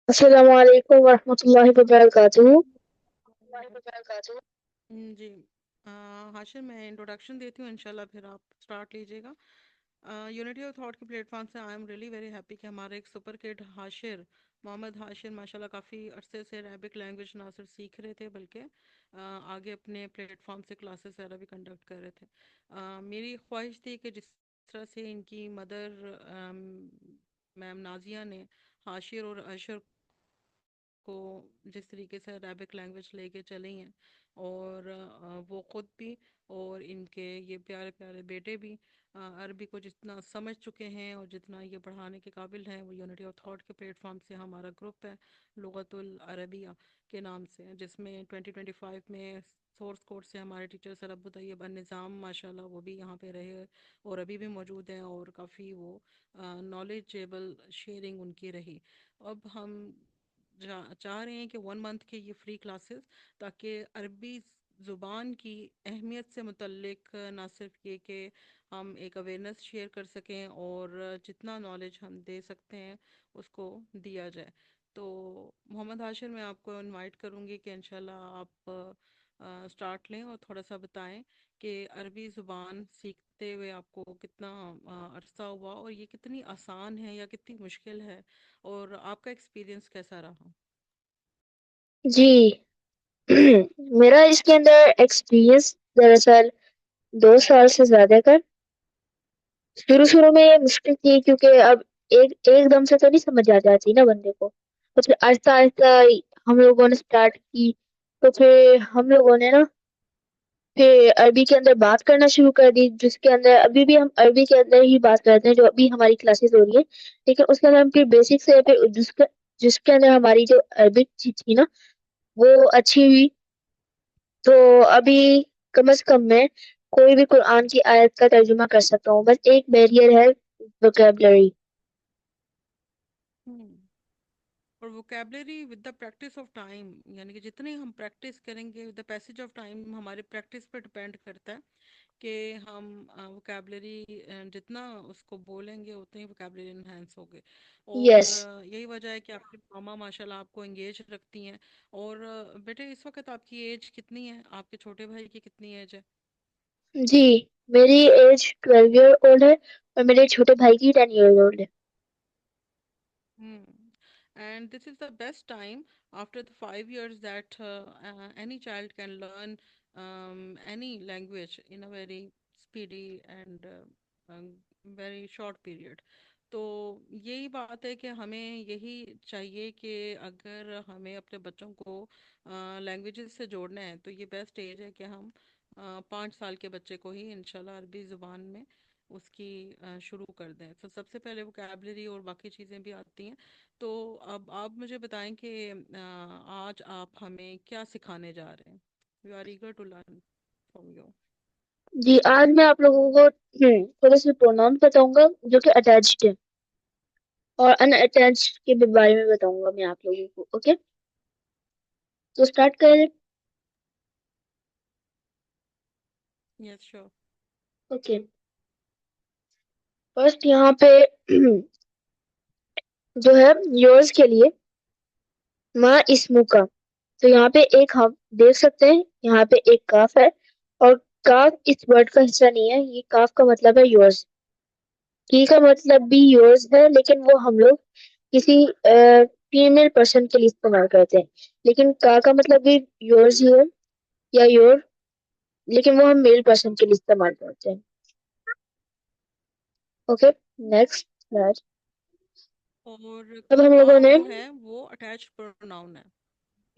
अस्सलाम वालेकुम वरहमतुल्लाहि वबरकातुहू। जी। हाशिर, मैं इंट्रोडक्शन देती हूँ, इंशाल्लाह फिर आप स्टार्ट लीजिएगा। यूनिटी ऑफ थॉट के प्लेटफॉर्म से I am really very happy कि हमारा एक सुपर किड हाशिर, मोहम्मद हाशिर माशाल्लाह काफ़ी अरसे से अरबिक लैंग्वेज ना सिर्फ सीख रहे थे बल्कि आगे अपने प्लेटफॉर्म से क्लासेस वगैरह भी कंडक्ट कर रहे थे। मेरी ख्वाहिश थी कि जिस तरह से इनकी मदर मैम नाजिया ने हाशिर और अशर को जिस तरीके से अरबिक लैंग्वेज लेके चली हैं, और वो ख़ुद भी और इनके ये प्यारे प्यारे बेटे भी अरबी को जितना समझ चुके हैं और जितना ये पढ़ाने के काबिल हैं। वो यूनिटी ऑफ थॉट के प्लेटफॉर्म से हमारा ग्रुप है लुगतुल अरबिया के नाम से, जिसमें 2025 में सोर्स कोड से हमारे टीचर सर अब्बू तैयब निज़ाम माशाल्लाह वो भी यहाँ पे रहे और अभी भी मौजूद हैं, और काफ़ी वो नॉलेजेबल शेयरिंग उनकी रही। अब हम चाह रहे हैं कि 1 मंथ के ये फ्री क्लासेस, ताकि अरबी ज़ुबान की अहमियत से मुतल्लिक ना सिर्फ ये कि हम एक अवेयरनेस शेयर कर सकें और जितना नॉलेज हम दे सकते हैं उसको दिया जाए। तो मोहम्मद हाशिर, मैं आपको इनवाइट करूँगी कि इंशाल्लाह आप स्टार्ट लें और थोड़ा सा बताएं कि अरबी ज़ुबान सीखते हुए आपको कितना अरसा हुआ और ये कितनी आसान है या कितनी मुश्किल है, और आपका एक्सपीरियंस कैसा रहा। जी। मेरा इसके अंदर एक्सपीरियंस दरअसल 2 साल से ज्यादा का। शुरू शुरू में ये मुश्किल थी क्योंकि अब एकदम से तो नहीं समझ आ जाती ना बंदे को। तो फिर आहिस्ता आहिस्ता हम लोगों ने स्टार्ट की। तो फिर हम लोगों ने ना फिर अरबी के अंदर बात करना शुरू कर दी, जिसके अंदर अभी भी हम अरबी के अंदर ही बात करते हैं जो अभी हमारी क्लासेस हो रही है। लेकिन उसके अंदर हम फिर बेसिक से फिर जिसके अंदर हमारी जो अरबिक थी ना वो अच्छी हुई। तो अभी कम से कम मैं कोई भी कुरान की आयत का तर्जुमा कर सकता हूँ, बस एक बैरियर है, वोकेबलरी। हम्म। और vocabulary with the practice of time, यानी कि जितनी हम प्रैक्टिस करेंगे with the passage of time, हमारे प्रैक्टिस पर डिपेंड करता है कि हम वोकेबलरी जितना उसको बोलेंगे उतनी वोकेबलरी इन्हेंस होगी। और यस। यही वजह है कि आपकी मामा माशाल्लाह आपको एंगेज रखती हैं। और बेटे, इस वक्त आपकी एज कितनी है? आपके छोटे भाई की कितनी एज है? जी, मेरी एज 12 ईयर ओल्ड है और मेरे छोटे भाई की 10 ईयर ओल्ड है। Hmm. And this is the best time after the 5 years that any child can learn any language in a very speedy and very short period. तो यही बात है कि हमें यही चाहिए कि अगर हमें अपने बच्चों को लैंग्वेजेस से जोड़ना है तो ये बेस्ट एज है कि हम 5 साल के बच्चे को ही इंशाल्लाह अरबी ज़ुबान में उसकी शुरू कर दें। तो सबसे पहले वोकेबलरी और बाकी चीज़ें भी आती हैं। तो अब आप मुझे बताएं कि आज आप हमें क्या सिखाने जा रहे हैं। We are eager to learn from you. जी, आज मैं आप लोगों को थोड़े से प्रोनाउन बताऊंगा जो कि अटैच्ड है, और अनअटैच्ड के भी बारे में बताऊंगा मैं आप लोगों को। ओके, तो स्टार्ट करें। Yes, sure. ओके, फर्स्ट यहाँ पे जो है योर्स के लिए माँ इसमू का। तो यहाँ पे एक हम देख सकते हैं, यहाँ पे एक काफ है, और काफ इस वर्ड का हिस्सा नहीं है। ये काफ का मतलब है योर्स। की का मतलब भी योर्स है, लेकिन वो हम लोग किसी फीमेल पर्सन के लिए इस्तेमाल करते हैं। लेकिन का मतलब भी योर्स ही है या योर, लेकिन वो हम मेल पर्सन के लिए इस्तेमाल करते हैं। Okay, next. और अब हम का लोगों ने जो है वो अटैच्ड प्रोनाउन है,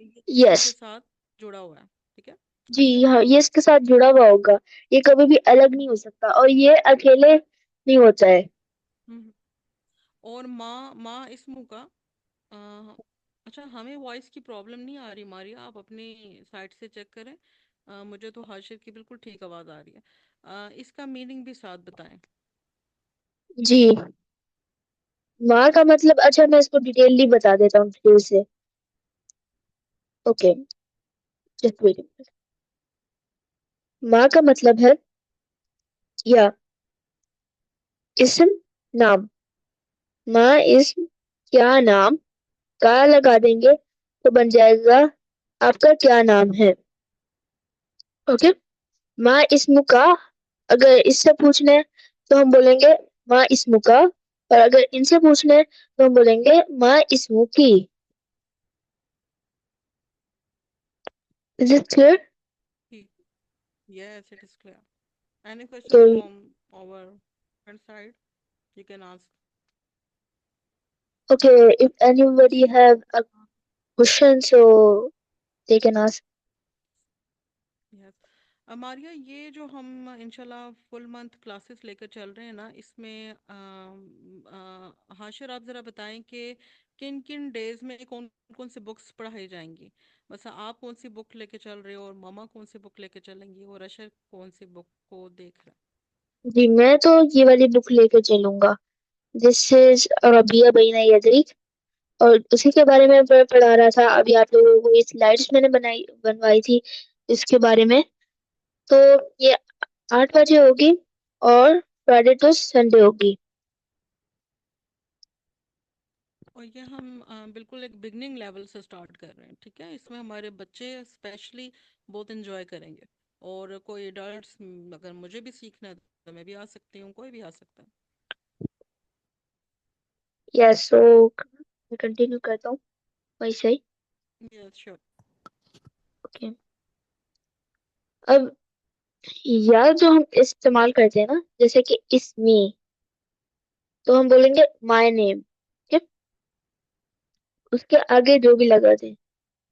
ये यस। इसके साथ जुड़ा हुआ है। ठीक है। जी हाँ, ये इसके साथ जुड़ा हुआ होगा। ये कभी भी अलग नहीं हो सकता और ये अकेले नहीं होता है। हम्म। और माँ माँ इस मुँह का अच्छा, हमें वॉइस की प्रॉब्लम नहीं आ रही मारिया, आप अपनी साइड से चेक करें। मुझे तो हाशिर की बिल्कुल ठीक आवाज़ आ रही है। इसका मीनिंग भी साथ बताएं। जी, माँ का मतलब, अच्छा मैं इसको डिटेलली बता देता हूँ फिर से। Okay, just wait. माँ का मतलब है या इस्म, नाम। माँ इस्म क्या नाम, का लगा देंगे तो बन जाएगा आपका क्या नाम है। ओके। माँ इसमु का, अगर इससे पूछना है तो हम बोलेंगे माँ इसमु का, और अगर इनसे पूछना है तो हम बोलेंगे माँ इसमु की। Is it clear? ठीक। Yes, it is clear. Any तो question from our friend side? You can ask. Okay, if anybody have a question so they can ask. Yes. Maria, ये जो हम इंशाल्लाह फुल मंथ क्लासेस लेकर चल रहे हैं ना, इसमें हाशिर आप ज़रा बताएं कि किन किन डेज में कौन कौन सी बुक्स पढ़ाई जाएंगी। बस आप कौन सी बुक लेके चल रहे हो, और मामा कौन सी बुक लेके चलेंगी, और अशर कौन सी बुक को देख रहा जी, मैं तो ये वाली बुक लेकर चलूंगा। दिस इज रबिया बैना यदरिक, और उसी के बारे में मैं पढ़ा रहा था। अभी आप लोगों को ये स्लाइड्स मैंने बनवाई थी इसके बारे में। तो ये 8 बजे होगी और फ्राइडे टू संडे होगी। है। और ये हम बिल्कुल एक बिगनिंग लेवल से स्टार्ट कर रहे हैं, ठीक है। इसमें हमारे बच्चे स्पेशली बहुत इंजॉय करेंगे। और कोई एडल्ट्स, अगर मुझे भी सीखना है तो मैं भी आ सकती हूँ, कोई भी आ सकता है। यस, सो मैं कंटिन्यू करता हूँ वैसे ही। Yes, sure. ओके। अब यार जो हम इस्तेमाल करते हैं ना, जैसे कि इसमी, तो हम बोलेंगे माय नेम। ठीक। उसके आगे जो भी लगा दें,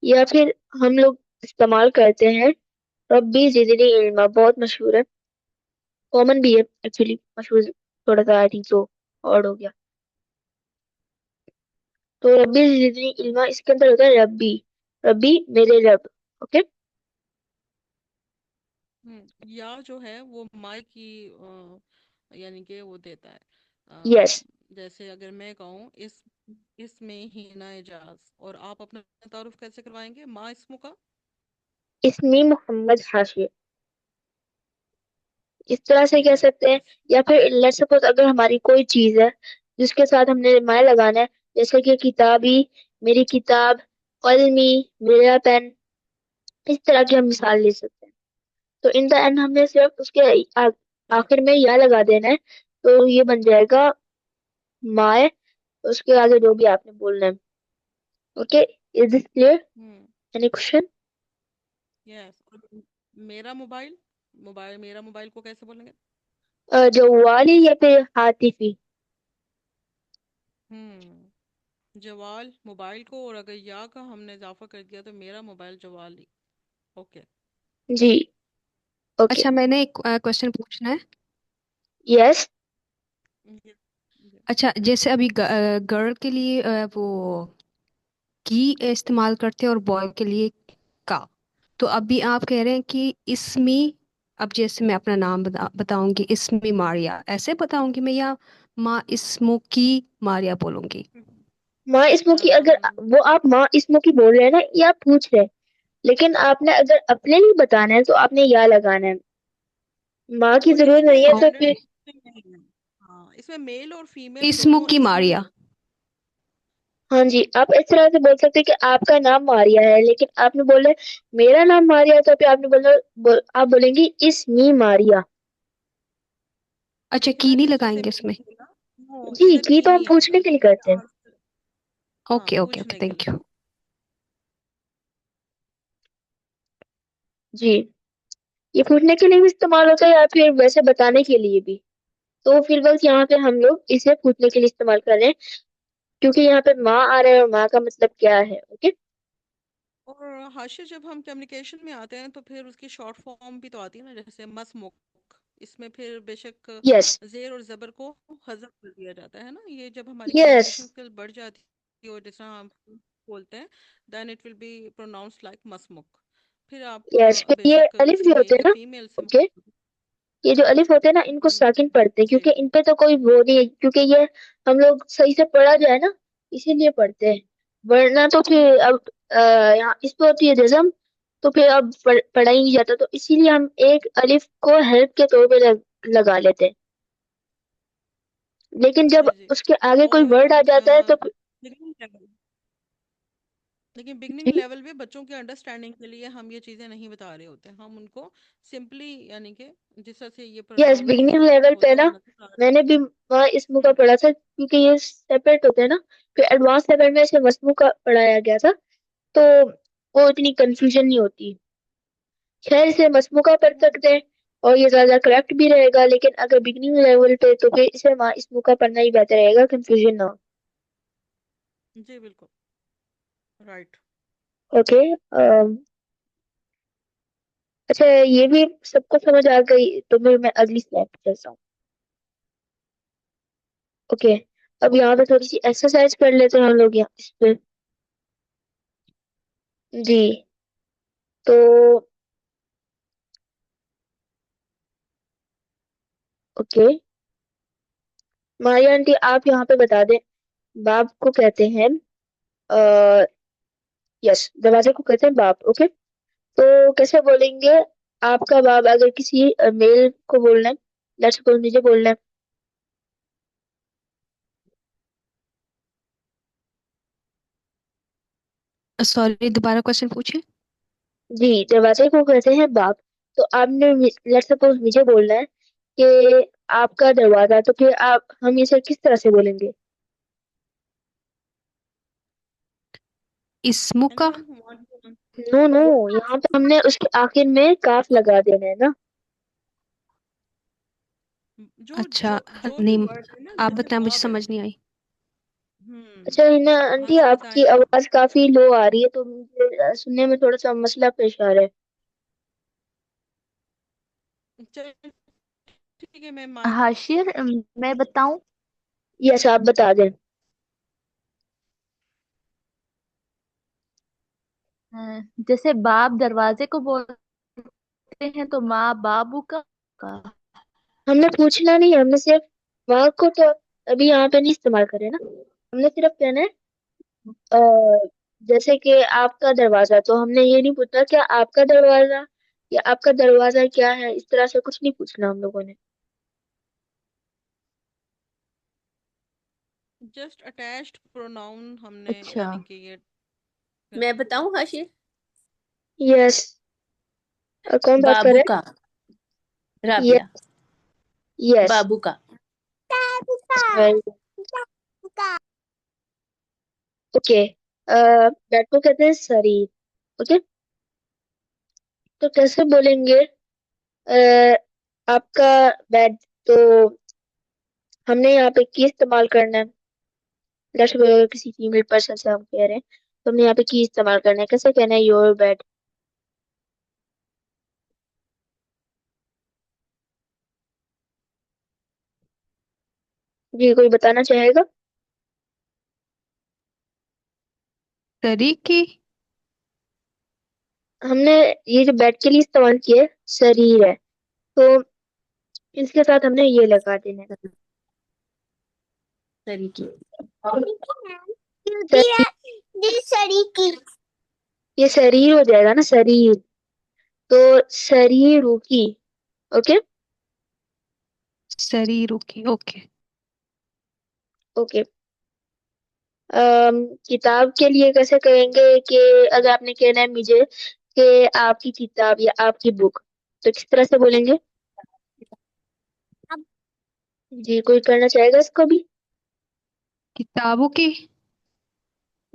या फिर हम लोग इस्तेमाल करते हैं रब्बी जिदनी इल्मा, बहुत मशहूर है, कॉमन भी है एक्चुअली, मशहूर थोड़ा सा आई थिंक सो और हो गया। तो रब्बी जिदनी इल्मा इसके अंदर होता है रब्बी, रब्बी मेरे रब। ओके। या जो है वो माई की यानी कि वो देता है। यस। जैसे अगर मैं कहूँ इसमें ही ना इजाज, और आप अपना तारुफ कैसे करवाएंगे माँ इसमु का। इसमी मोहम्मद हाशिर, इस तरह से कह सकते हैं। यस। या फिर लेट्स सपोज अगर हमारी कोई चीज है जिसके साथ हमने माय लगाना है, जैसे कि किताबी, मेरी किताब, कलमी, मेरा पेन, इस तरह की हम मिसाल ले सकते हैं। तो इन द एंड हमने सिर्फ उसके आखिर में या लगा देना है, तो ये बन जाएगा माय, उसके आगे जो भी आपने बोलना है। Okay. Is this clear? Hmm. Any question? Yes. मेरा मोबाइल, मेरा मोबाइल को कैसे बोलेंगे। जवाली या फिर हातिफी। जवाल मोबाइल को, और अगर या का हमने इजाफा कर दिया तो मेरा मोबाइल जवाली। ओके। जी। ओके। अच्छा, मैंने एक क्वेश्चन पूछना है। यस। अच्छा, जैसे अभी गर्ल के लिए वो की इस्तेमाल करते हैं और बॉय के लिए का। तो अभी आप कह रहे हैं कि इसमी, अब जैसे मैं अपना नाम बताऊंगी इसमी मारिया, ऐसे बताऊंगी मैं, या माँ इसमो की मारिया बोलूंगी। माँ इसमो की, अगर वो आप माँ इसमो की बोल रहे हैं ना, ये आप पूछ रहे हैं, लेकिन आपने अगर अपने लिए बताना है तो आपने या लगाना है, माँ की और जरूरत नहीं है इसमें तो जेंडर फिर। नहीं है। हाँ, इसमें मेल और फीमेल इसमो दोनों की इसमो मारिया। बोल। हाँ जी, आप इस तरह से बोल सकते हैं कि आपका नाम मारिया है, लेकिन आपने बोला मेरा नाम मारिया है, तो फिर आपने आप बोलेंगे इस मी मारिया। अच्छा, देखिए की ना, नहीं जैसे लगाएंगे मेल उसमें? बोला, नो जी, इधर की की तो हम नहीं पूछने आएगा, के लिए क्योंकि करते हैं। हाँ, ओके ओके ओके, पूछने के थैंक लिए। यू। जी, ये पूछने के लिए भी इस्तेमाल होता है या फिर वैसे बताने के लिए भी। तो फिलहाल यहाँ पे हम लोग इसे पूछने के लिए इस्तेमाल कर रहे हैं, क्योंकि यहाँ पे माँ आ रहा है और माँ का मतलब क्या है। ओके। और हाशिर, जब हम कम्युनिकेशन में आते हैं तो फिर उसकी शॉर्ट फॉर्म भी तो आती है ना, जैसे मसमुक। इसमें फिर बेशक यस। जेर और जबर को हजफ कर दिया जाता है ना। ये जब हमारी यस। कम्युनिकेशन स्किल बढ़ जाती है, और जिस तरह हम बोलते हैं, then it will be pronounced like मसमुक। फिर आप यस, फिर ये बेशक अलिफ किसी जो होते मेल हैं या ना, फीमेल से। ओके, ये जो अलिफ होते हैं ना, इनको साकिन पढ़ते हैं, जी। क्योंकि इन पे तो कोई वो नहीं है, क्योंकि ये हम लोग सही से पढ़ा जाए ना, इसीलिए पढ़ते हैं। वरना तो फिर अब यहाँ इस पे होती है जज़म, तो फिर अब पढ़ा ही नहीं जाता, तो इसीलिए हम एक अलिफ को हेल्प के तौर पे लगा लेते हैं। लेकिन जब जी जी। उसके आगे कोई और वर्ड आ जाता है तो बिगनिंग लेवल। लेकिन बिगनिंग जी। लेवल पे बच्चों के अंडरस्टैंडिंग के लिए हम ये चीज़ें नहीं बता रहे होते, हम उनको सिंपली यानी कि जिस तरह से ये यस, बिगिनिंग प्रोनाउंसिएशन लेवल पे होता ना है नज़र आ रहा मैंने भी वहाँ इसमू का है। पढ़ा था, क्योंकि ये सेपरेट होते हैं ना। फिर एडवांस लेवल में इसे मसमू का पढ़ाया गया था, तो वो इतनी कंफ्यूजन नहीं होती। खैर, इसे मसमू का पढ़ सकते हैं और ये ज्यादा करेक्ट भी रहेगा, लेकिन अगर बिगिनिंग लेवल पे तो फिर इसे वहाँ इसमू का पढ़ना ही बेहतर रहेगा, कंफ्यूजन ना हो। जी बिल्कुल राइट। ओके। अच्छा, ये भी सबको समझ आ गई, तो फिर मैं अगली स्लाइड पे चलता हूँ। ओके। अब यहाँ पे थोड़ी सी एक्सरसाइज कर लेते हैं हम लोग यहाँ इस पे। जी। तो ओके, मारिया आंटी आप यहाँ पे बता दें, बाप को कहते हैं, आ, यस, दरवाजे को कहते हैं बाप। ओके, तो कैसे बोलेंगे आपका बाप, अगर किसी मेल को बोलना है, लेट्स सपोज मुझे बोलना है। सॉरी, दोबारा क्वेश्चन पूछे। जी, दरवाजे को कहते हैं बाप। तो आपने लेट्स सपोज मुझे बोलना है कि आपका दरवाजा, तो फिर आप हम इसे किस तरह से बोलेंगे? इसमु का। Anyone who want to know no, यहाँ पे हमने उसके आखिर में काफ लगा देना है ना। जो अच्छा। जो जो भी नहीं, वर्ड है ना, आप जैसे बताएं, मुझे बाब है। समझ नहीं आई। अच्छा हिना आंटी, हाशिर आपकी बताएं। आवाज काफी लो आ रही है, तो मुझे सुनने में थोड़ा सा मसला पेश आ रहा है। चल ठीक है, मैं माइक। हाशिर, मैं बताऊं? यस, आप बता दें। अ, जैसे बाप दरवाजे को बोलते हैं तो माँ बाबू का। हमने पूछना नहीं है, हमने सिर्फ वाक को तो अभी यहाँ पे नहीं इस्तेमाल करे ना। हमने सिर्फ कहना है अ, जैसे कि आपका दरवाजा, तो हमने ये नहीं पूछना क्या आपका दरवाजा या आपका दरवाजा क्या है, इस तरह से कुछ नहीं पूछना हम लोगों ने। जस्ट अटैच्ड प्रोनाउन हमने अच्छा, यानी कि ये मैं करना है। बताऊं हाशिर? यस। कौन बात कर बाबू रहे का। हैं? राबिया। यस। बाबू का। Very okay. बैट को कहते हैं शरीर। ओके, तो कैसे बोलेंगे आपका बेड, तो हमने यहाँ पे की इस्तेमाल करना है। लेट्स अगर किसी फीमेल पर्सन से हम कह रहे हैं, तो हमने यहाँ पे की इस्तेमाल करना है। कैसे कहना है योर बेड? जी, कोई बताना चाहेगा? तरीके। हमने ये जो बेड के लिए इस्तेमाल किया है, शरीर है, तो इसके साथ हमने ये लगा देना है। तरीके। शरीर, ये शरीर हो जाएगा ना, शरीर। तो शरीर की। ओके। शरीर की। ओके। ओके। किताब के लिए कैसे कहेंगे कि अगर आपने कहना है मुझे कि आपकी किताब या आपकी बुक, तो किस तरह से बोलेंगे? जी, कोई करना चाहेगा इसको भी? किताबों की।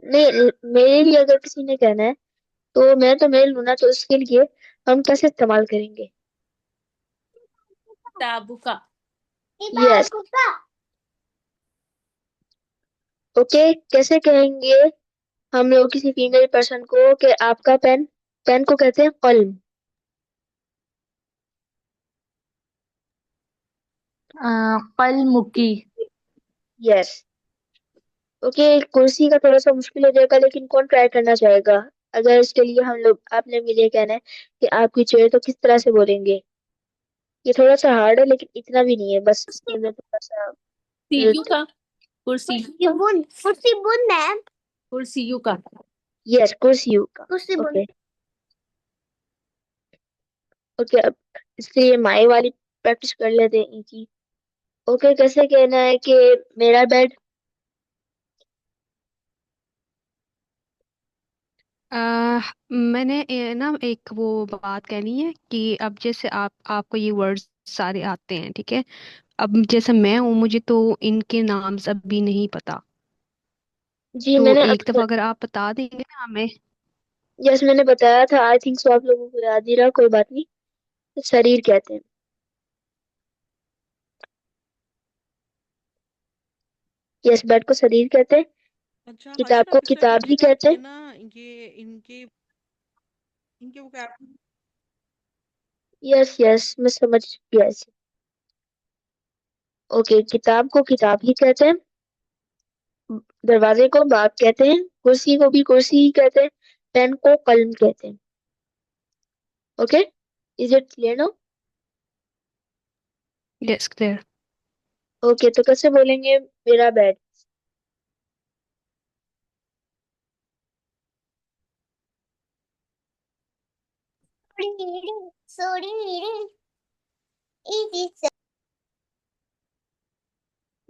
नहीं, मेरे लिए अगर किसी ने कहना है, तो मैं तो मेल लूँ ना, तो उसके लिए हम कैसे इस्तेमाल करेंगे? बाबू का। यस। ओके, कैसे कहेंगे हम लोग किसी फीमेल पर्सन को कि आपका पेन? पेन को कहते हैं कलम। कलम की। यस। ओके, कुर्सी का थोड़ा सा मुश्किल हो जाएगा, लेकिन कौन ट्राई करना चाहेगा? अगर इसके लिए हम लोग, आपने मुझे कहना है कि आपकी चेयर, तो किस तरह से बोलेंगे? ये थोड़ा सा हार्ड है, लेकिन इतना भी नहीं है, बस इसके अंदर थोड़ा सा। सीयू का। कुर्सी। कुर्सी बुन मैम। कुर्सी यू का। यस, कुर्सी का। कुर्सी बुन। ओके। ओके, अब इसके लिए माई वाली प्रैक्टिस कर लेते हैं इनकी। ओके, कैसे कहना है कि मेरा बेड? मैंने ना एक वो बात कहनी है कि अब जैसे आपको ये वर्ड्स सारे आते हैं, ठीक है। अब जैसे मैं हूँ, मुझे तो इनके नाम अभी नहीं पता। जी तो मैंने एक दफा अगर आप बता देंगे ना हमें। यस मैंने बताया था, आई थिंक सो आप लोगों को याद नहीं रहा, कोई बात नहीं। तो शरीर कहते हैं। यस, बेड को शरीर कहते हैं। अच्छा किताब हाशिर, को आप इस तरह किताब ही कीजिएगा, कहते ये हैं। ना ये इनके इनके वो यस यस, मैं समझ गया इसे। ओके, किताब को किताब ही कहते हैं। दरवाजे को बाब कहते हैं। कुर्सी को भी कुर्सी ही कहते हैं। पेन को कलम कहते हैं। Okay, is it clear now? Yes, clear. Okay, तो कैसे बोलेंगे मेरा बेड?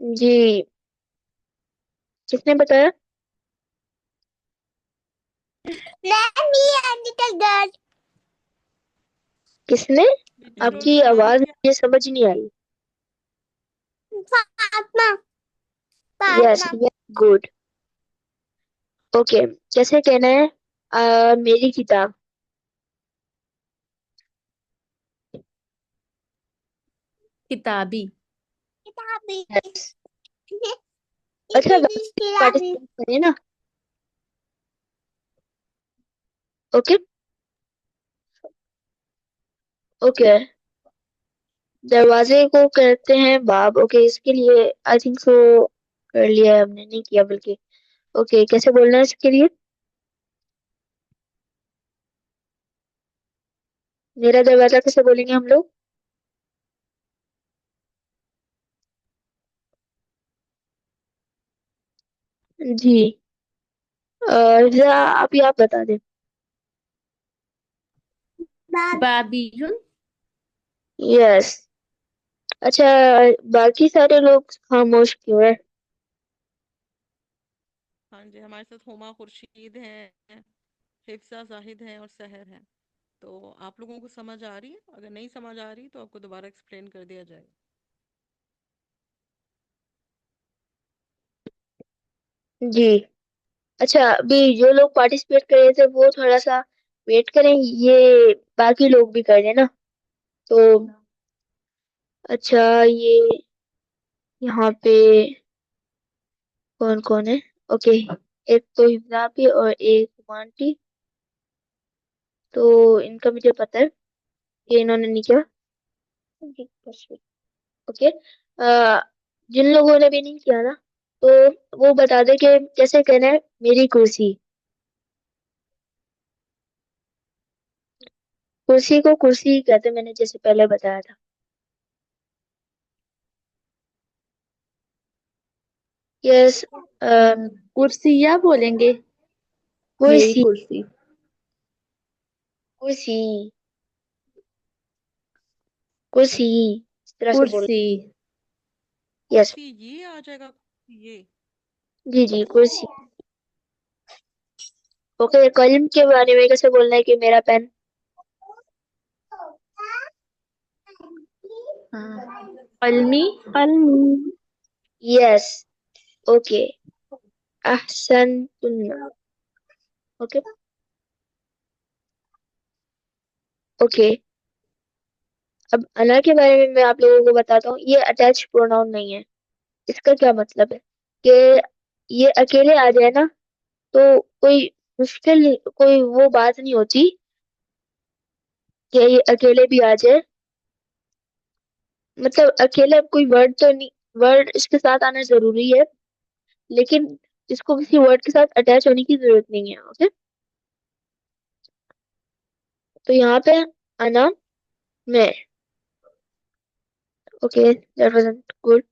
जी, किसने बताया? किसने? लिटिल गर्ल आपकी का नाम आवाज क्या मुझे समझ नहीं आई। Yes yes, good. ओके, कैसे कहना है? मेरी किताब। किताबी। यस। अच्छा, पार्टिसिपेट करें ना। ओके ओके, दरवाजे को कहते हैं बाब। ओके, इसके लिए आई थिंक सो कर लिया है हमने, नहीं किया बल्कि। ओके, कैसे बोलना है इसके लिए? मेरा दरवाजा कैसे बोलेंगे हम लोग? जी, आप बता दें। बाबीजुन। यस। अच्छा, बाकी सारे लोग खामोश क्यों है? हाँ जी, हमारे साथ हुमा खुर्शीद हैं, हिफ्सा जाहिद हैं और सहर हैं। तो आप लोगों को समझ आ रही है? अगर नहीं समझ आ रही तो आपको दोबारा एक्सप्लेन कर दिया जाएगा। जी। अच्छा, अभी जो लोग पार्टिसिपेट कर रहे थे वो थोड़ा सा वेट करें, ये बाकी लोग भी कर रहे हैं ना। तो अच्छा, ये यहाँ पे कौन कौन है? ओके, एक तो हिफ्जा भी और एक आंटी। तो इनका मुझे पता है कि इन्होंने नहीं किया। ओके, जिन लोगों ने भी नहीं किया ना, तो वो बता दे कि कैसे कहना है मेरी कुर्सी। कुर्सी को कुर्सी कहते हैं, मैंने जैसे पहले बताया था। यस। कुर्सिया बोलेंगे। मेरी कुर्सी कुर्सी। कुर्सी कुर्सी, इस तरह से बोल। कुर्सी। यस। कुर्सी ये आ जाएगा, ये। जी जी, कुर्सी। ओके, कलम के बारे में कैसे बोलना है कि मेरा पेन? हाँ, कलमी। कलम। Yes. Okay, Ahsan. Okay okay, अब अना के बारे में मैं आप लोगों को बताता हूँ। ये अटैच प्रोनाउन नहीं है। इसका क्या मतलब है कि ये अकेले आ जाए ना, तो कोई कोई वो बात नहीं होती कि ये अकेले भी आ जाए। मतलब अकेले अब कोई वर्ड तो नहीं, वर्ड इसके साथ आना जरूरी है, लेकिन इसको किसी वर्ड के साथ अटैच होने की जरूरत नहीं है। ओके, तो यहाँ पे अना, मैं। Okay, that wasn't good.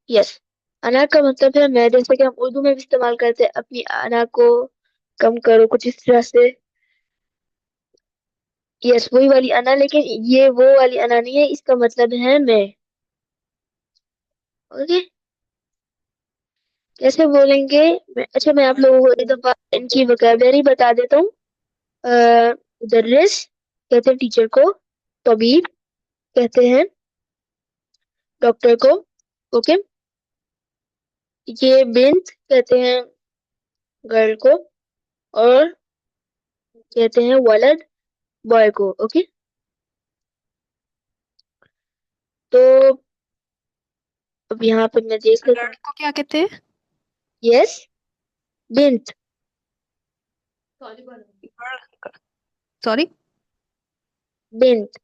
Yes, अना का मतलब है मैं, जैसे कि हम उर्दू में भी इस्तेमाल करते हैं अपनी अना को कम करो, कुछ इस तरह से। यस, वही वाली अना, लेकिन ये वो वाली अना नहीं है, इसका मतलब है मैं। ओके, कैसे बोलेंगे? मैं आप लोगों को एक दफा इनकी वोकैबुलरी बता देता हूँ। मुदर्रिस कहते हैं टीचर को, तबीब कहते हैं डॉक्टर को, ओके। ये बिन्त कहते हैं गर्ल को, और कहते हैं वलद बॉय को, ओके। तो अब यहाँ पे मैं देख लेता हूँ। गर्ल को क्या कहते हैं? यस, बिन्त। सॉरी, बिन्त।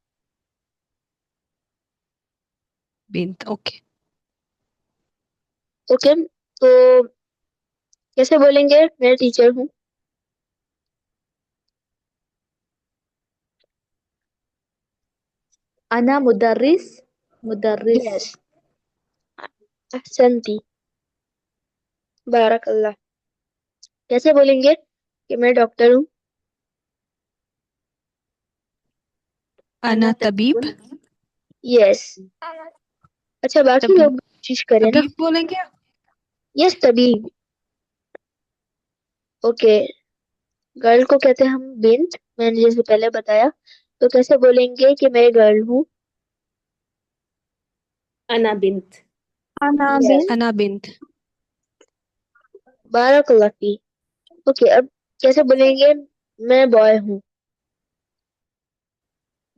बिंत, ओके। ओके, तो कैसे बोलेंगे? मैं टीचर हूँ। अना मुदर्रिस, मुदर्रिस। यस, अहसनती, बारकल्ला। कैसे बोलेंगे कि मैं डॉक्टर हूँ? अना तबीब। तबीबुन। यस। अच्छा, बाकी तबीब, लोग भी कोशिश करें ना। तबीब बोलेंगे। यस, तबीब। ओके, गर्ल को कहते हैं हम बिन्त, मैंने जैसे पहले बताया। तो कैसे बोलेंगे कि मैं गर्ल हूँ? अना बिन्त। अना यस, बिन। अना बिंत। बारकल्ला फी। ओके, अब कैसे बोलेंगे मैं बॉय हूँ?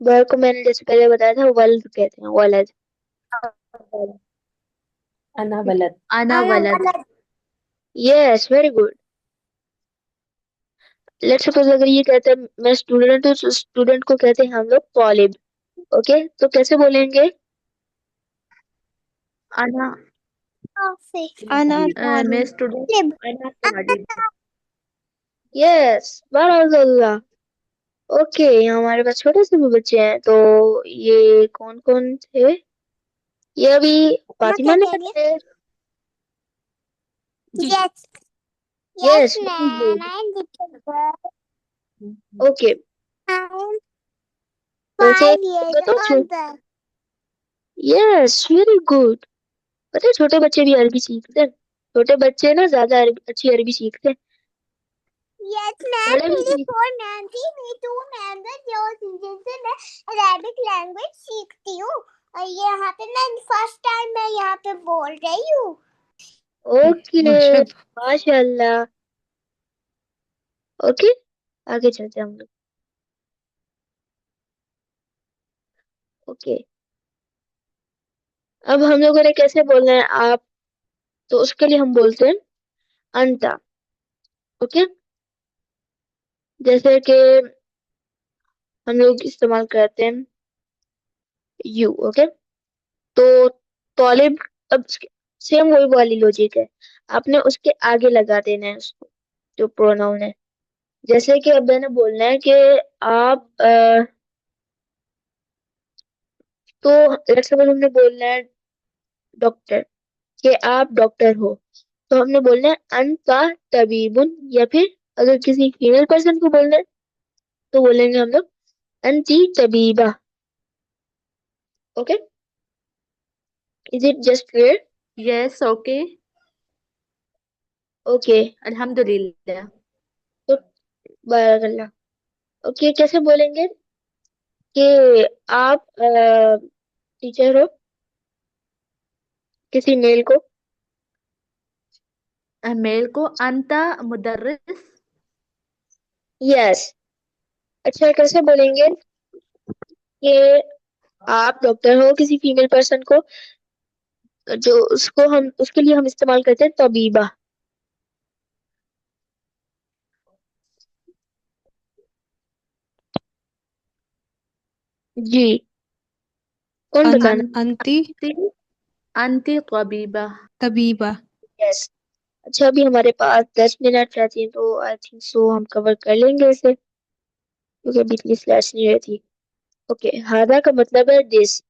बॉय को मैंने जैसे पहले बताया था वल्द कहते हैं, वलद। अना वलद। अना वलद। Yes, very good. Let's suppose अगर ये कहते हैं मैं स्टूडेंट हूँ, तो स्टूडेंट को कहते हैं हम लोग तौलिब, ओके। तो कैसे बोलेंगे? अना अना मैं स्टूडेंट। अना तालिब। यस, बारकल्ला। ओके, यहाँ हमारे पास छोटे से भी बच्चे हैं। तो ये कौन कौन थे? ये अभी फातिमा ने बताया। यस। Yes, okay. वैसे बताओ। Yes, very good. पता है छोटे बच्चे भी अरबी सीखते हैं। छोटे बच्चे ना ज्यादा अच्छी अरबी सीखते हैं। यस मैम, बड़े भी मेरी सीख। 4 मैम थी, मैं 2 मैम है जो जिनसे मैं अरेबिक लैंग्वेज सीखती हूँ। और यहाँ पे मैं फर्स्ट टाइम मैं यहाँ पे बोल रही हूँ। ओके, माशाल्लाह। माशाल्लाह। ओके, आगे चलते हैं हम लोग। ओके, अब हम लोगों ने कैसे बोलना है आप? तो उसके लिए हम बोलते हैं अंता, ओके। जैसे कि हम लोग इस्तेमाल करते हैं यू, ओके। तो तौलिब, अब सेम वही वाली लॉजिक है। आपने उसके आगे लगा देना है उसको, जो प्रोनाउन है। जैसे कि अब मैंने बोलना है कि आप तो लेट्स सपोज हमने बोलना है डॉक्टर, कि आप डॉक्टर हो। तो हमने बोलना है अनता तबीबुन, या फिर अगर किसी फीमेल पर्सन को बोलना है तो बोलेंगे हम लोग अंती तबीबा, okay. Is it just clear? Yes, okay. Okay, अल्हम्दुलिल्लाह। तो बारकल्ला। ओके, कैसे बोलेंगे कि आप टीचर हो किसी मेल को? मेल को अंता मुदर्रिस। यस। अच्छा, कैसे बोलेंगे कि आप डॉक्टर हो किसी फीमेल पर्सन को, जो उसको हम उसके लिए हम इस्तेमाल करते हैं तबीबा। जी, कौन बताना? अंती अंती अंती तबीबा। तबीबा। यस। अच्छा, अभी हमारे पास 10 मिनट रहती हैं, तो आई थिंक सो हम कवर कर लेंगे इसे, क्योंकि अभी इतनी स्लैश नहीं रहती। ओके, हादा का मतलब है दिस,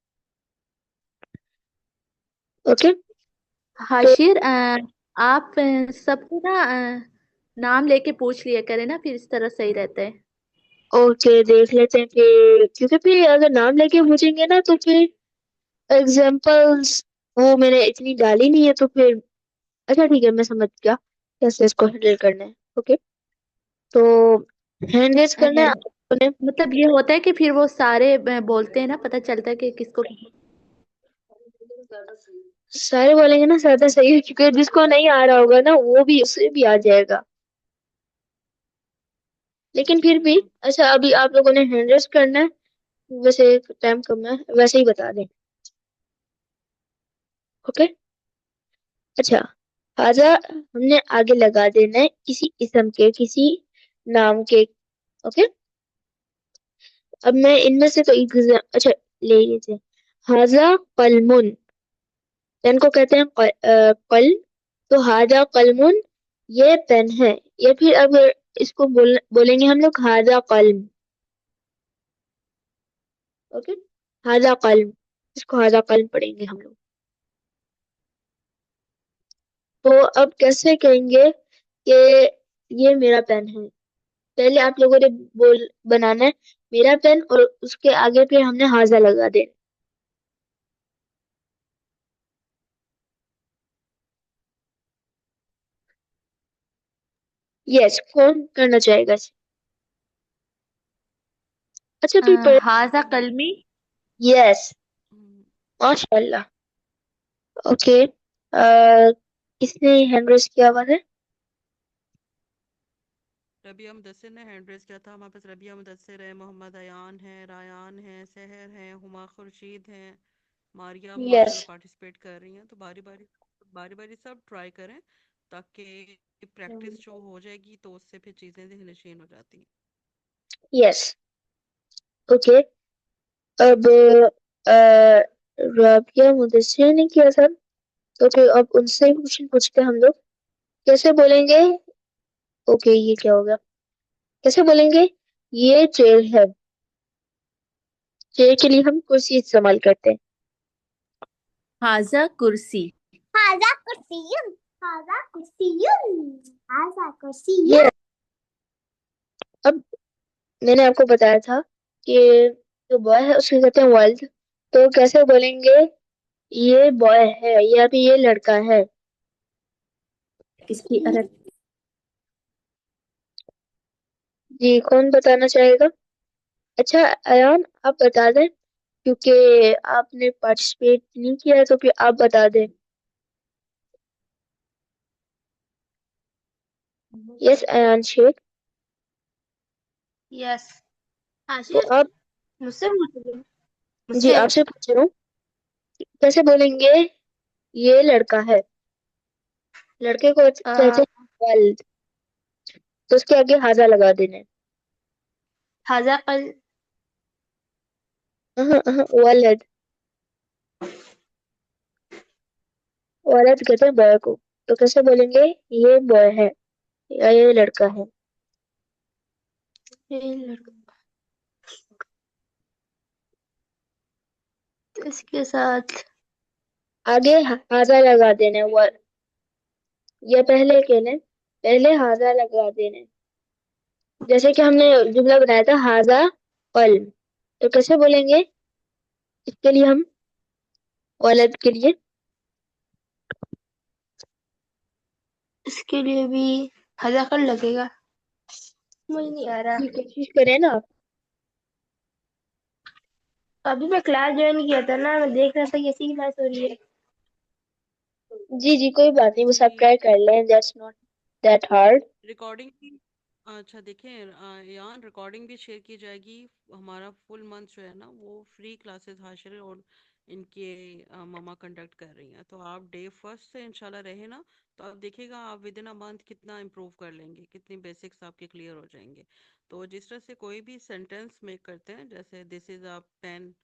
ओके। तो हाशिर, आप सबको ना नाम लेके पूछ लिया करें ना, फिर इस तरह सही रहता है। ओके, देख लेते हैं फिर, क्योंकि फिर अगर नाम लेके पूछेंगे ना तो फिर एग्जाम्पल्स वो मैंने इतनी डाली नहीं है, तो फिर अच्छा ठीक है, मैं समझ गया कैसे इसको हैंडल करना है। ओके, तो हैंड रेज करना है हैंड आपने। मतलब ये होता है कि फिर वो सारे बोलते हैं ना, पता चलता है कि किसको। सारे बोलेंगे ना ज्यादा सही है, क्योंकि जिसको नहीं आ रहा होगा ना वो भी उसे भी आ जाएगा। लेकिन फिर भी अच्छा, अभी आप लोगों ने हैंड रेज करना है, वैसे टाइम कम है, वैसे ही बता दें। ओके, अच्छा, हाजा हमने आगे लगा देना है किसी इसम के, किसी नाम के। ओके, अब मैं इनमें से तो अच्छा ले लीजिए। हाजा कलमुन, पेन को कहते हैं कल, तो हाजा कलमुन ये पेन है। या फिर अब इसको बोलेंगे हम लोग हाजा कलम। ओके, हाजा कलम, इसको हाजा कलम पढ़ेंगे हम लोग। तो अब कैसे कहेंगे कि ये मेरा पेन है? पहले आप लोगों ने बोल बनाना है मेरा पेन, और उसके आगे फिर हमने हाजा लगा दे। यस, कौन करना चाहेगा इसे? अच्छा फिर हाजा कलमी। यस, हम्म, माशाल्लाह। ओके, किसने हैंड रेज किया हुआ है? रबिया मुदस्सिर ने हैंड रेज किया था। हमारे पास रबिया मुदस्सिर है, मोहम्मद अयान है, रायान है, सहर है, हुमा खुर्शीद है, मारिया यस, माशाल्लाह पार्टिसिपेट कर रही हैं। तो बारी बारी सब ट्राई करें, ताकि प्रैक्टिस जो हो जाएगी तो उससे फिर चीज़ें ज़हन नशीन हो जाती हैं। यस। ओके, अब राबिया मुदस्सिर ने किया था, तो फिर अब उनसे ही क्वेश्चन पूछते हैं हम लोग। कैसे बोलेंगे? ओके, ये क्या होगा? कैसे बोलेंगे ये चेयर है? चेयर के लिए हम कुर्सी इस्तेमाल करते हैं। हाजा कुर्सी। हाजा कुर्सियुन, हाजा कुर्सियुन, हाजा ये कुर्सियुन। अब मैंने आपको बताया था कि जो बॉय है उसको कहते हैं वर्ल्ड, तो कैसे बोलेंगे ये बॉय है या फिर ये लड़का है? इसकी अरब। जी, कौन बताना चाहेगा? अच्छा अयान, आप बता दें, क्योंकि आपने पार्टिसिपेट नहीं किया है, तो फिर आप बता दें। यस अयान शेख। यस। तो हाशिर, आप, मुझसे पूछ रहे हो? जी मुझसे। आपसे पूछ रहा हूँ, कैसे बोलेंगे ये लड़का है? लड़के को कहते अ, हैं वर्ल्ड, तो उसके आगे हाजा लगा देना है। हाजा कल। वर्ल्ड, वर्ल्ड कहते हैं बॉय को, तो कैसे बोलेंगे ये बॉय है या ये लड़का है? ये लड़का इसके साथ। आगे हाजा लगा देना है, या पहले कहने, पहले हाजा लगा देना है। जैसे कि हमने जुमला बनाया था हाजा कल्म, तो कैसे बोलेंगे इसके लिए हम, वलद के लिए? इसके लिए भी हाजा कल लगेगा। मुझे नहीं आ रहा। जी, कोशिश करें ना आप। अभी मैं क्लास ज्वाइन किया था ना, मैं देख रहा था कैसी क्लास हो रही है। जी जी, कोई बात नहीं, बस आप जी, ट्राई कर लें, that's not that hard. Recording भी अच्छा देखें, यान रिकॉर्डिंग भी शेयर की जाएगी। हमारा फुल मंथ जो है ना वो फ्री क्लासेस हाशिर और इनके ममा कंडक्ट कर रही हैं। तो आप डे फर्स्ट से इंशाल्लाह रहे ना, तो आप देखिएगा आप विद इन अ मंथ कितना इम्प्रूव कर लेंगे, कितनी बेसिक्स आपके क्लियर हो जाएंगे। तो जिस तरह से कोई भी सेंटेंस मेक करते हैं, जैसे दिस इज़ अ पेन,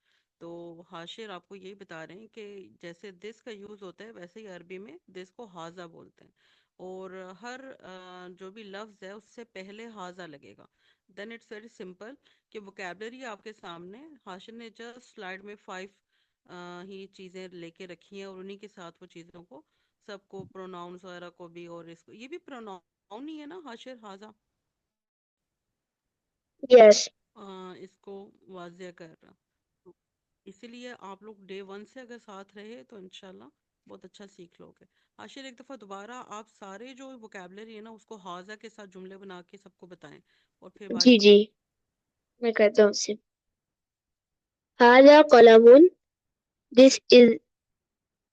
तो हाशिर आपको यही बता रहे हैं कि जैसे दिस का यूज़ होता है वैसे ही अरबी में दिस को हाजा बोलते हैं। और हर जो भी लफ्ज़ है उससे पहले हाजा लगेगा। देन इट्स वेरी सिंपल कि वोकेबलरी आपके सामने, हाशिर ने जस्ट स्लाइड में 5 ही चीज़ें लेके रखी हैं और उन्हीं के साथ वो चीज़ों को सबको प्रोनाउंस वगैरह को भी, और इसको ये भी प्रोनाउन ही है ना हाशिर, हाजा यस, इसको वाजिया कर रहा। तो इसीलिए आप लोग डे वन से अगर साथ रहे तो इंशाल्लाह बहुत अच्छा सीख लोगे। हाशिर एक दफ़ा दोबारा आप सारे जो वोकेबलरी है ना उसको हाजा के साथ जुमले बना के सबको बताएं, और फिर जी बारी जी, मैं करता हूँ उससे। हाजा कलमुन, दिस इज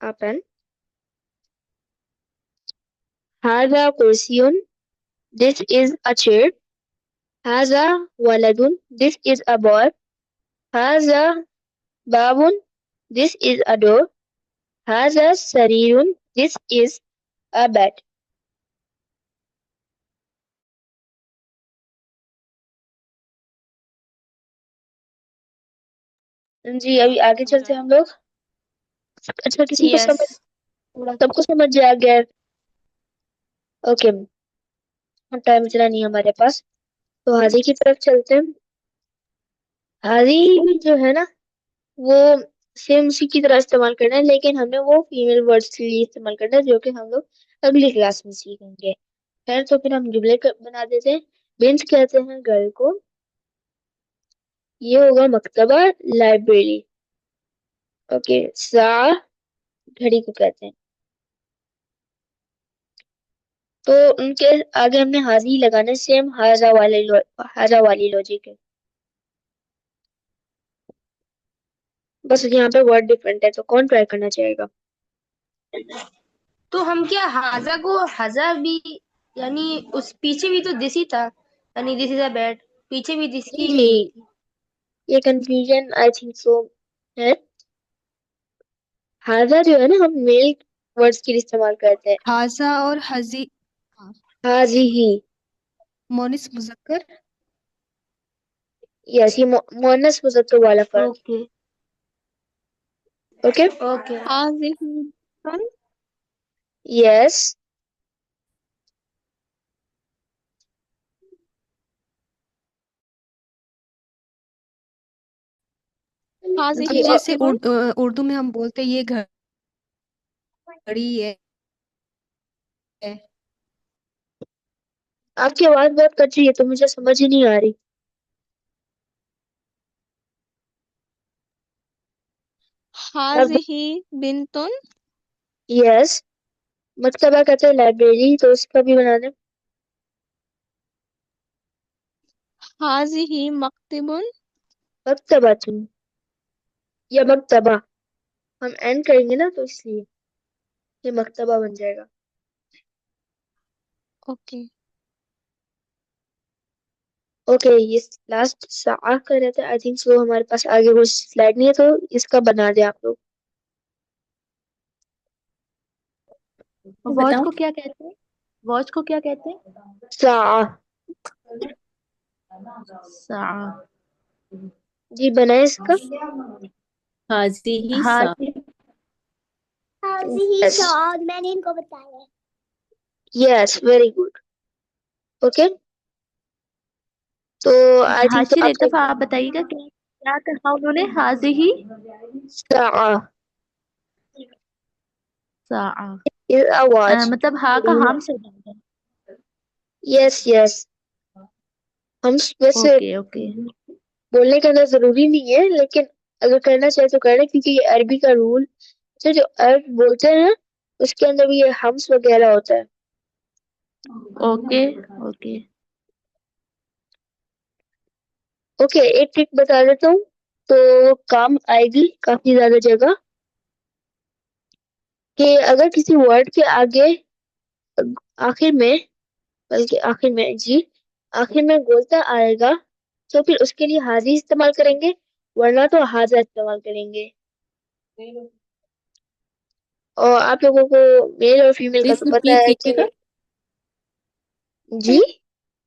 अ पेन। हाजा कुर्सियुन, दिस इज अ चेयर। हाजा वलदुन, दिस इज अ बॉय। हाजा babun, this is a door. Haza sarirun, this is a bed. जी अभी आगे समझ चलते आया? हैं हम लोग। अच्छा किसी को यस। समझ, सबको समझ आ गया? ओके, टाइम इतना नहीं है हमारे पास, तो हाजी की तरफ चलते हैं। हाजी जो है ना, वो सेम उसी की तरह इस्तेमाल करना है, लेकिन हमने वो फीमेल वर्ड्स के लिए इस्तेमाल करना है, जो कि हम लोग अगली क्लास में सीखेंगे। खैर, तो फिर हम जुमले बना देते हैं। बिन्त कहते हैं घर को, ये होगा मकतबा, लाइब्रेरी। ओके, सा घड़ी को कहते हैं। तो उनके आगे हमने हाजी लगाना है, सेम हाजा वाली लॉजिक है, बस यहाँ पे वर्ड डिफरेंट है। तो कौन ट्राई करना चाहेगा? तो हम क्या हाजा को हाजा भी, यानी उस पीछे भी तो दिस ही था, यानी दिस इज अ बेड, पीछे भी दिस जी की जी, मीनिंग थी। ये कंफ्यूजन आई थिंक सो है। हाजा जो है ना, हम मेल वर्ड्स के लिए इस्तेमाल करते हैं। हाजा और हजी, हाँ, हाजी ही, मोनिस मुजक्कर। यस, ये मुअन्नस मुज़क्कर वाला फर्क। Okay okay, okay. हाजिही बन यस। अब जी हाजिही जैसे मकतबन। उर्दू में हम बोलते हैं ये घड़ी है। आपकी आवाज बहुत कट रही है, तो मुझे समझ ही नहीं आ रही। अब हाजिही बिनतुन। यस, मकतबा कहते हैं लाइब्रेरी, तो उसका भी बना दें। हाजिही मकतबुन। मकतबा तुम, या मकतबा, हम एंड करेंगे ना, तो इसलिए ये मकतबा बन जाएगा। ओके। ओके, ये लास्ट साआ कर रहे थे आई थिंक सो। हमारे पास आगे कुछ स्लाइड नहीं है, तो इसका बना दे आप लोग। वॉच को क्या कहते हैं? वॉच को क्या कहते हैं? साआ। सा। जी बनाए इसका। हाजिही हाँ सा। जी। हाजिही यस, सॉद मैंने इनको बताया। Yes, very good. ओके, तो आई थिंक सो हाशिर, आप एक दफा आप बताइएगा क्या क्या कहा उन्होंने? हाजी ही साआ सा। Is a watch. मतलब हा का हम से ज्यादा। यस यस, हम वैसे ओके ओके। बोलने करना जरूरी नहीं है, लेकिन अगर करना चाहे तो करना, क्योंकि ये अरबी का रूल से, जो अरब बोलते हैं उसके अंदर भी ये हम्स वगैरह होता है। Okay okay. ओके, एक ट्रिक बता देता हूँ, तो काम आएगी काफी ज्यादा जगह। कि अगर किसी वर्ड के आगे, आखिर में, बल्कि आखिर में जी, आखिर में गोलता आएगा, तो फिर उसके लिए हाजी इस्तेमाल करेंगे, वरना तो हाजा इस्तेमाल करेंगे। और आप लोगों को मेल और फीमेल का प्लीज तो पता रिपीट है कीजिएगा। कि जी